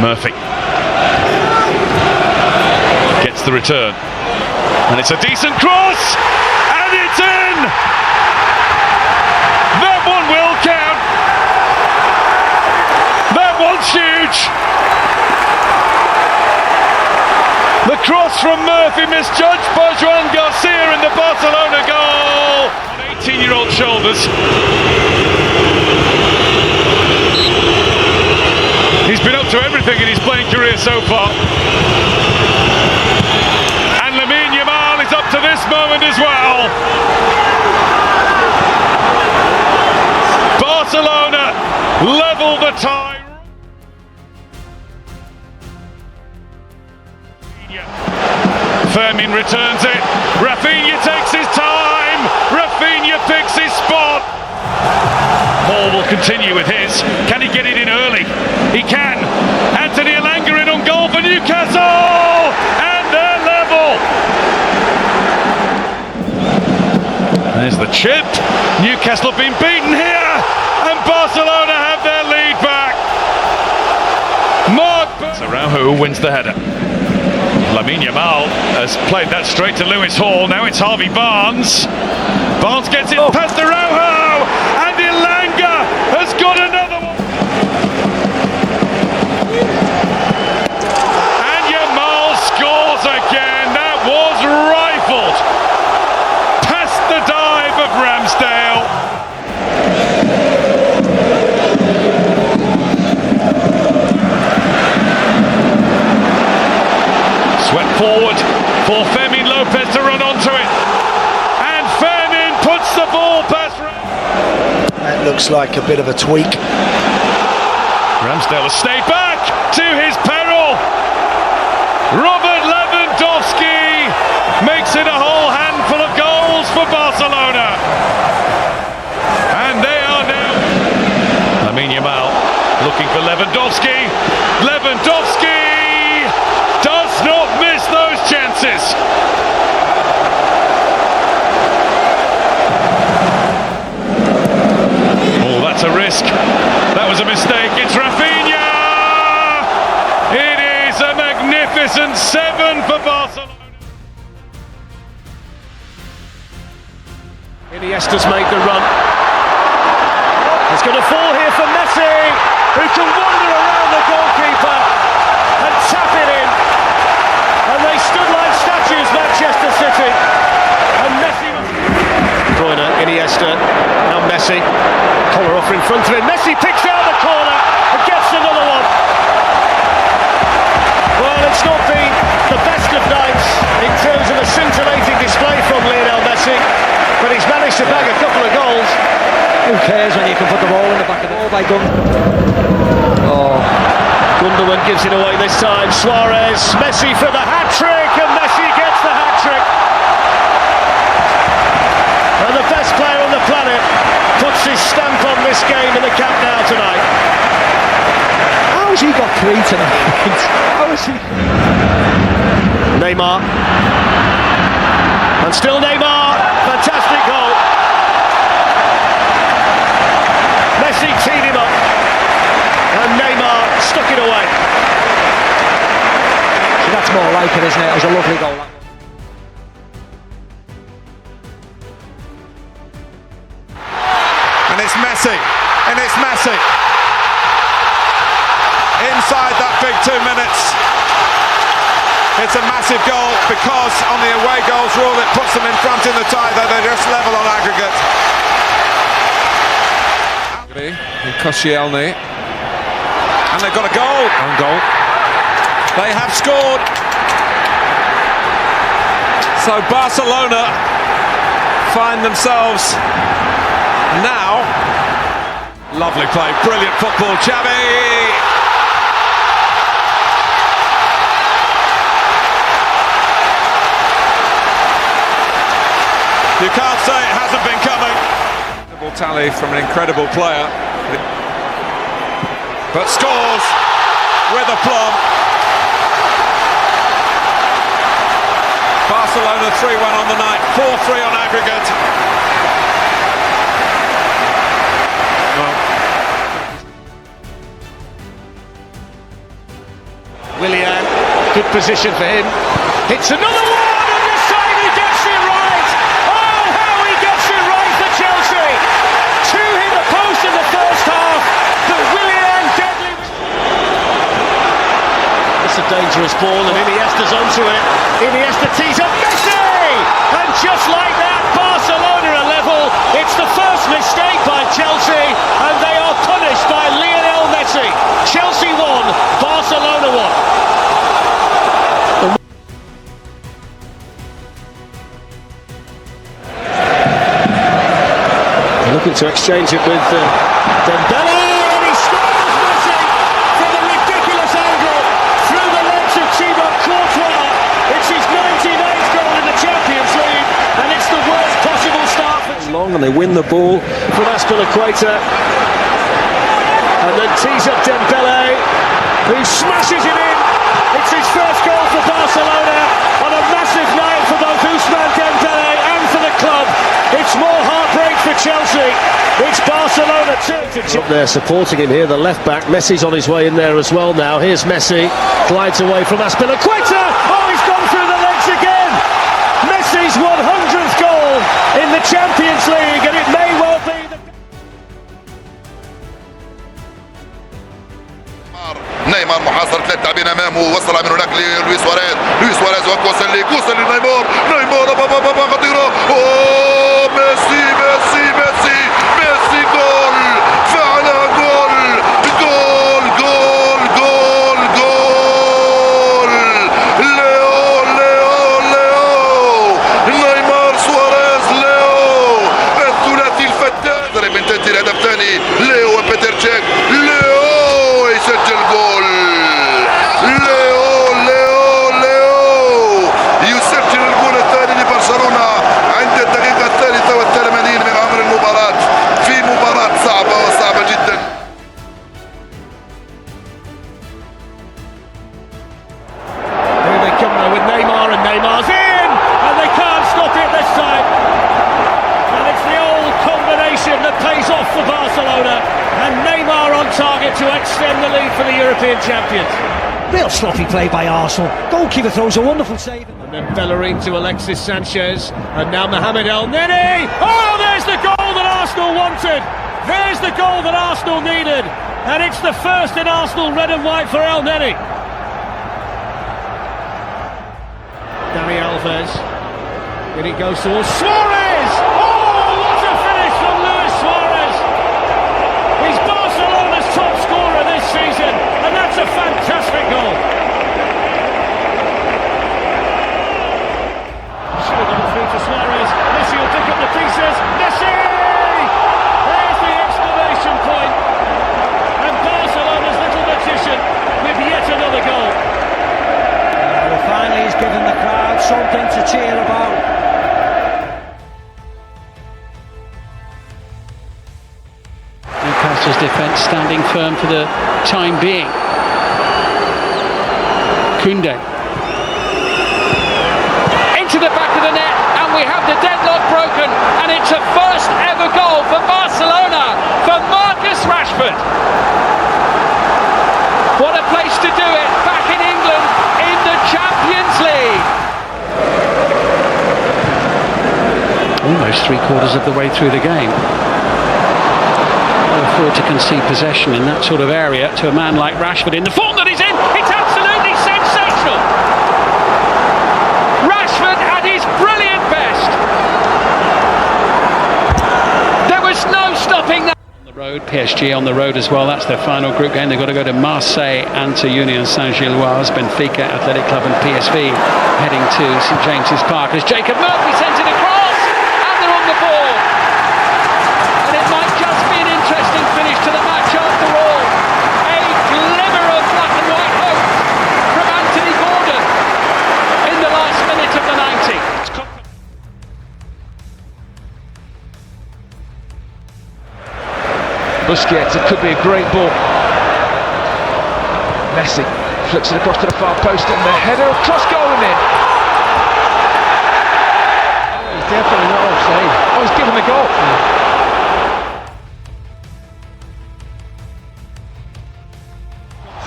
Murphy gets the return, and it's a decent cross, and it's in! That one will count! That one's huge! The cross from Murphy misjudged by Joan Garcia in the Barcelona goal! On 18-year-old shoulders. He's been up to everything in his playing career so far. And Lamine Yamal is up to this moment as well. Barcelona level the tie. Fermin returns it. Rafinha takes his time. Rafinha picks his spot. Paul will continue with his. Can he get it in early? He can. Anthony Elanga in on goal for Newcastle, and they're level. There's the chip. Newcastle have been beaten here, and Barcelona have their lead back. Araujo wins the header. Lamine Yamal has played that straight to Lewis Hall. Now it's Harvey Barnes. Barnes gets it past Araujo, and Elanga has got another one. And Yamal scores again. That was rifled past the dive of Ramsdale. Swept forward for Fermin Lopez to run onto it, and Fermin puts the ball past. That looks like a bit of a tweak. Ramsdale has stayed back to his peril. Robert Lewandowski makes it a whole handful of goals for Barcelona, and they are now. Lamine Yamal looking for Lewandowski. Lewandowski does not miss those chances. Oh, that's a risk. That was a mistake. It's Rafinha. It is a magnificent 7 for Barcelona. Iniesta's made the run. It's going to fall here for Messi, who can wander around the goalkeeper and tap it in. And they stood like statues, Manchester City. And Messi was... De Bruyne, Iniesta, now Messi. Collar off in front of him. Messi picks out the corner and gets another one. Well, it's not been the best of nights in terms of a scintillating display from Lionel Messi, but he's managed to bag a couple of goals. Who cares when you can put the ball in the back of the ball by Oh. Gundogan gives it away this time. Suarez, Messi for the hat-trick, and Messi gets the hat-trick. And the best player on the planet puts his stamp on this game in the Camp Nou tonight. How has he got 3 tonight? How is he? Neymar. And still Neymar. Fantastic goal. Messi teed him up. And Neymar stuck it away. So that's more like it, isn't it? It was a lovely goal. And it's Messi. And it's Messi. Inside that big 2 minutes. It's a massive goal because on the away goals rule it puts them in front in the tie, though they're just level on aggregate. Koscielny. And they've got a goal. Own goal. They have scored. So Barcelona find themselves now. Lovely play, brilliant football, Xavi. You can't say it hasn't been coming. Incredible tally from an incredible player. But scores with aplomb. Barcelona 3-1 on the night, 4-3 on aggregate. position for him. Hits another one, and this time he gets it right. Oh, how he gets it right for Chelsea. Two hit the post in the first half, but Willian deadly. It's a dangerous ball, and Iniesta's onto it. Iniesta tees up Messi, and just like that, Barcelona are level. It's the first mistake by Chelsea, and they are punished by Lionel Messi. Chelsea won, Barcelona won. Looking to exchange it with Dembele, and he scores Messi from a ridiculous angle through the legs of Thibaut Courtois. It's his 99th goal in the Champions League, and it's the worst possible start for long, and they win the ball from Azpilicueta, and then tees up Dembele, who smashes it in. It's his first goal for Barcelona on a massive night for both Ousmane Dembele and for the club. It's more heartbreak for Chelsea. It's Barcelona 2. Up there supporting him here, the left back. Messi's on his way in there as well now. Here's Messi, glides away from Azpilicueta. Oh, he's gone through the legs again. Messi's 100th goal in the Champions League, and it may well be the... نيمار محاصر ثلاث لاعبين امامه، وصل من هناك للويس سواريز، لويس سواريز وكوسل لنيمار، نيمار بابا خطيره، اوه ميسي ميسي ميسي ميسي، جول فعلا، جول جول جول جول جول، ليو ليو ليو، نيمار سواريز ليو، الثلاثي الفتاك، ضرب من تنتهي الهدف الثاني، ليو وبيتر تشيك، ليو يسجل جول، ليو ليو ليو يسجل الجول الثاني لبرشلونة عند الدقيقة 83 من عمر المباراة، في مباراة صعبة وصعبة جدا. Here they come now with Neymar, and Neymar's in, and they can't stop it this time. And it's the old combination that pays off for Barcelona, and Neymar on target to extend the lead for the European champions. Real sloppy play by Arsenal. Goalkeeper throws a wonderful save. And then Bellerin to Alexis Sanchez, and now Mohamed El Neni. Oh, there's the goal that Arsenal wanted. There's the goal that Arsenal needed, and it's the first in Arsenal red and white for El Neni. Dani Alves. Then it goes towards Suarez. Oh, what a finish from Luis Suarez. He's Barcelona's top scorer this season, and that's a fantastic goal. Should have gone through to Suarez. Messi will pick up the pieces. Messi! There's the exclamation point. And Barcelona's little magician with yet another goal. Well, finally he's given the crowd something to cheer about. Newcastle's defence standing firm for the time being. Koundé into the back of the net, and we have the deadlock broken, and it's a first ever goal for Barcelona for Marcus Rashford. What a place to do it, back in England in the Champions League. Almost 3/4 of the way through the game. Afford to concede possession in that sort of area to a man like Rashford in the form that he's in. It's absolutely sensational. Rashford at his brilliant best. There was no stopping that. On the road, PSG on the road as well. That's their final group game. They've got to go to Marseille and to Union Saint-Gilloise. Benfica, Athletic Club and PSV heading to St James's Park as Jacob Murphy sends it across, and they're on the ball. And it might just be an interesting finish to the match after all. A glimmer of black and white hope from Anthony Gordon in the last minute of the 90. Busquets, it could be a great ball. Messi flicks it across to the far post, and the header cross goal in. He's definitely not offside. Oh, he's given the goal.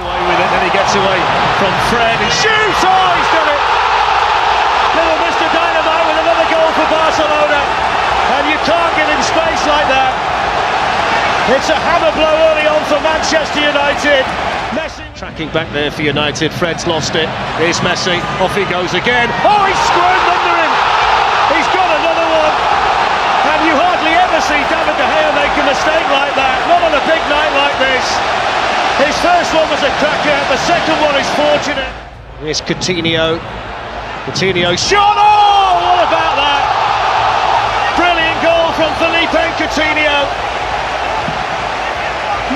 Away with it, and he gets away from Fred. He shoots! Oh! It's a hammer blow early on for Manchester United. Messi tracking back there for United. Fred's lost it. Here's Messi. Off he goes again. Oh, he's squirmed under him. He's got another one. And you hardly ever see David De Gea make a mistake like that. Not on a big night like this. His first one was a cracker. The second one is fortunate. Here's Coutinho. Coutinho shot. Oh, what about that? Brilliant goal from Felipe Coutinho.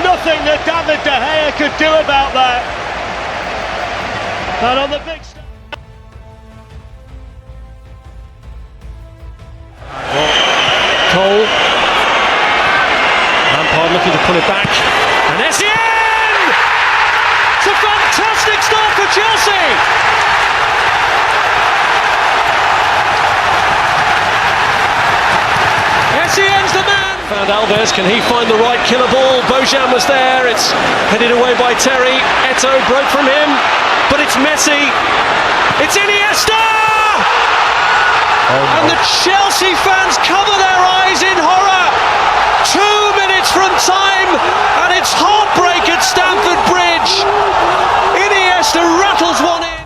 Nothing that David De Gea could do about that. And on the big stage. Cole. Lampard looking to pull it back. And Essien! It's a fantastic start for Chelsea! Essien's the man! Found Alves, can he find the right killer ball? Bojan was there, it's headed away by Terry. Eto'o broke from him, but it's Messi. It's Iniesta! Oh, no. And the Chelsea fans cover their eyes in horror. 2 minutes from time, and it's heartbreak at Stamford Bridge. Iniesta rattles one in.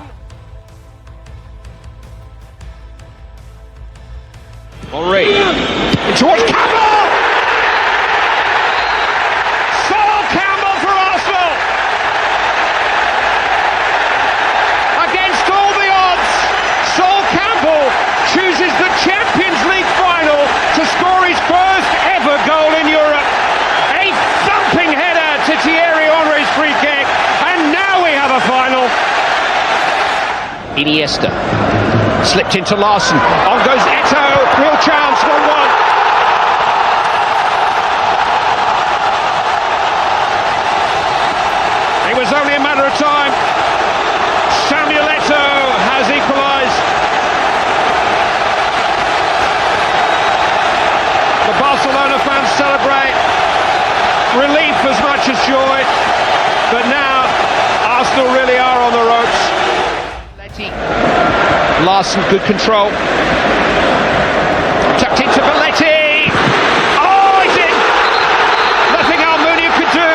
Henry towards Campbell. Sol Campbell for Arsenal. Against all the odds, Sol Campbell chooses the Champions League final to score his first ever goal in Europe. A thumping header to Thierry Henry's free kick, and now we have a final. Iniesta slipped into Larson. On goes Eto'o. Real chance. 1-1. It was only a matter of time. Samuel Eto'o has equalised. The Barcelona fans celebrate. Relief as much as joy. But now Arsenal really are on the ropes. Larson, good control. Tucked into Belletti. Oh, he's in! Nothing Almunia could do.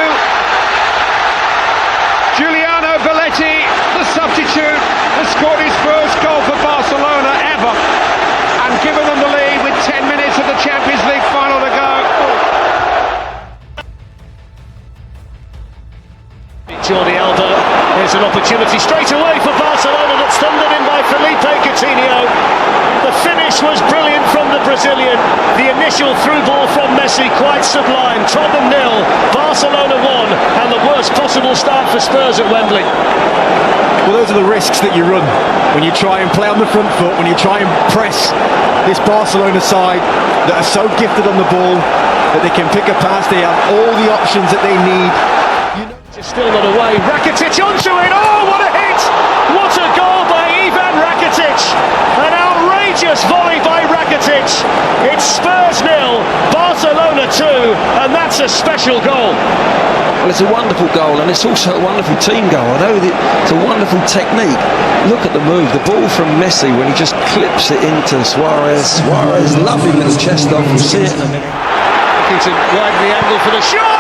Giuliano Belletti, the substitute, has scored his first goal for Barcelona ever and given them the lead with 10 minutes of the Champions League final to go. Jordi Alba, here's an opportunity straight away for Barcelona that's thundered in by Felipe Coutinho. The finish was brilliant from the Brazilian. The initial through ball from Messi, quite sublime. Tottenham 0, Barcelona 1, and the worst possible start for Spurs at Wembley. Well, those are the risks that you run when you try and play on the front foot, when you try and press this Barcelona side that are so gifted on the ball that they can pick a pass. They have all the options that they need. It's still not away. Rakitic onto it. Oh, what a hit! What a goal by Ivan Rakitic! An outrageous volley by Rakitic. It's Spurs 0, Barcelona 2, and that's a special goal. Well, it's a wonderful goal, and it's also a wonderful team goal. I know that it's a wonderful technique. Look at the move, the ball from Messi when he just clips it into Suarez. Suarez, lovely little chest off. We'll see it in a minute. Looking to widen the angle for the shot.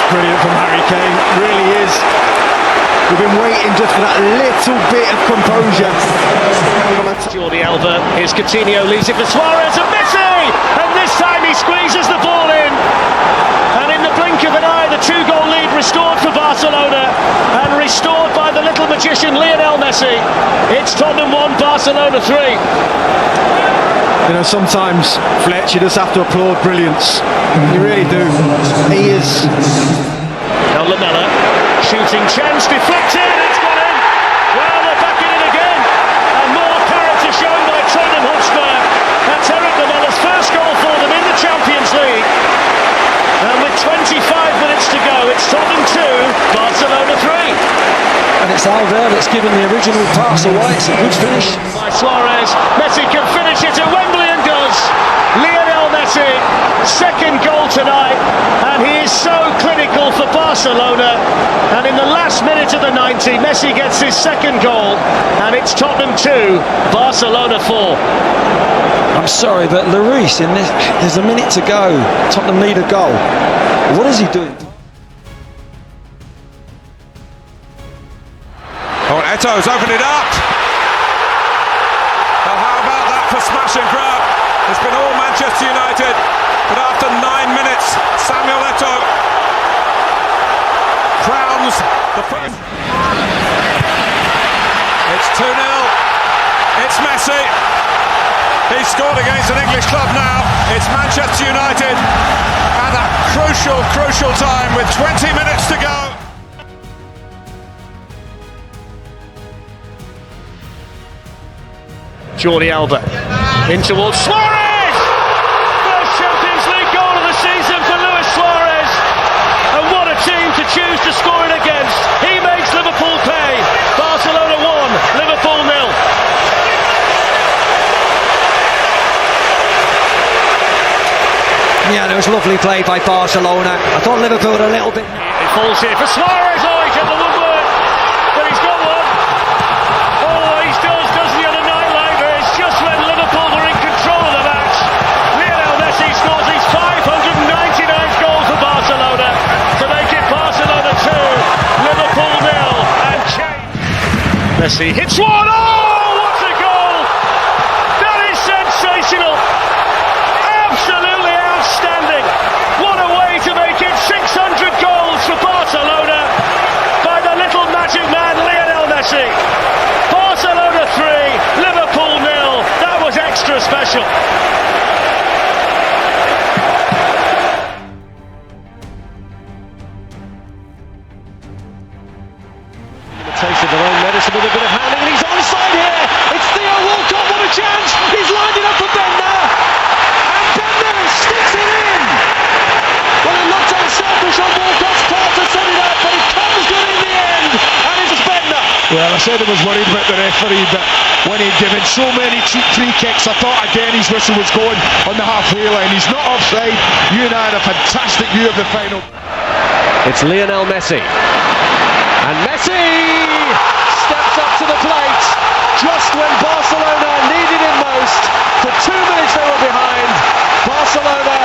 Brilliant from Harry Kane, really is. We've been waiting just for that little bit of composure. Jordi Alba, here's Coutinho, leaves it for Suarez and Messi! And this time he squeezes the ball in. And in the blink of an eye, the 2-goal lead restored for Barcelona and restored by the little magician Lionel Messi. It's Tottenham 1, Barcelona 3. You know, sometimes, Fletch, you just have to applaud brilliance. You really do. He is. Now Lamella, shooting chance, deflected, it's gone in. Well, they're back in it again. And more character shown by Tottenham Hotspur. That's Eric Lamella's first goal for them in the Champions League. And with 25 minutes to go, it's Tottenham 2, Barcelona 3. And it's Alba that's given the original pass away. It's a good finish. By Suarez, Messi can finish it at Wembley and does. Lionel Messi, second goal tonight, and he is so Barcelona, and in the last minute of the 90, Messi gets his second goal, and it's Tottenham 2, Barcelona 4. I'm sorry, but Lloris, there's a minute to go. Tottenham need a goal. What is he doing? Oh, Eto's opened it up. Well, how about that for smash and grab? It's been all Manchester United, but after 9 minutes, Samuel Eto'o crowns the first. It's 2-0. It's Messi. He's scored against an English club now. It's Manchester United at a crucial time with 20 minutes to go. Jordi Alba in towards Suarez! First Champions League goal of the season for Luis Suarez. And what a team to choose to score it against. He makes Liverpool pay. Barcelona 1, Liverpool 0. Yeah, it was lovely play by Barcelona. I thought Liverpool were a little bit... It falls here for Suarez. Oh, he kept the one word. But he's got one. Oh, he doesn't he, on a night like this? Just when Liverpool were in control of the match. Lionel Messi scores his 599th goal for Barcelona to make it Barcelona 2, Liverpool 0, and change. Messi hits one. Oh, what a goal! That is sensational. Absolutely outstanding. What a way to make it 600 goals for Barcelona by the little magic man Lionel Messi. Barcelona 3, Liverpool 0. That was extra special. Tasted their own medicine with a bit of handling, and he's onside here. It's Theo Walcott. What a chance! He's lined it up for Bender. Sticks it in! Well, it looked unselfish on Walcott's part to set it up, but it comes good in the end, and it's Bender. Well, I said I was worried about the referee, but when he'd given so many cheap free kicks, I thought again his whistle was going on the halfway line. He's not offside. You and I had a fantastic view of the final. It's Lionel Messi. And Messi steps up to the plate just when Barcelona needed him most. For 2 minutes they were behind. Barcelona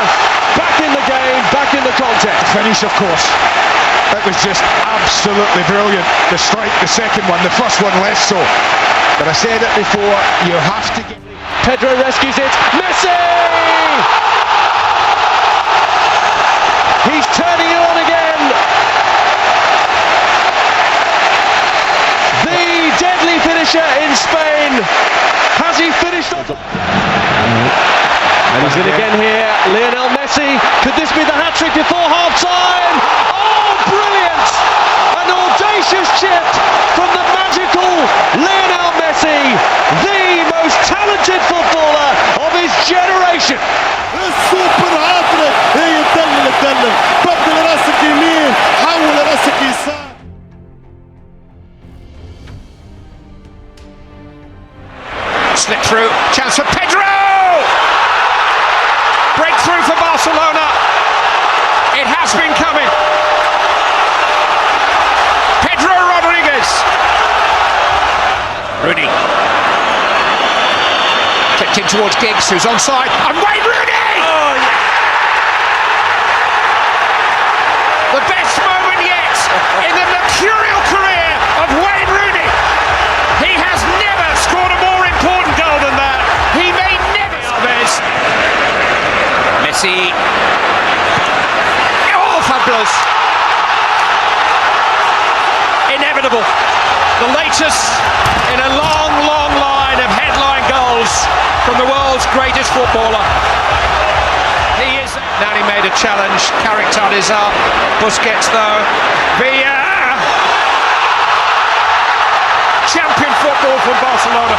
back in the game, back in the contest. Finish, of course. It was just absolutely brilliant. The strike, the second one, the first one less so. But I said it before, you have to get... Pedro rescues it. Messi! He's turning it on again. The deadly finisher in Spain. Has he finished off? And he's in again here, Lionel Messi. Could this be the hat-trick before half-time? Oh, brilliant! An audacious chip from the magical Lionel Messi, the most talented footballer of his generation. السوبر هاتريك هي تدلل بدل راسك يمين حول راسك يسار. Slip through, chance for Pedro! Breakthrough for Barcelona. It has been coming. Pedro Rodriguez. Rooney. Kicked in towards Giggs, who's onside. And Wayne Rooney! Oh, yeah. The best moment yet in the mercurial career of Wayne Rooney. He has never scored a more important goal than that. He may never. Alves. Messi. Oh, fabulous. Inevitable. The latest in a long, long line of headline goals from the world's greatest footballer. He is. Now he made a challenge. Carrickton is up. Busquets though. Villa. Champion football from Barcelona.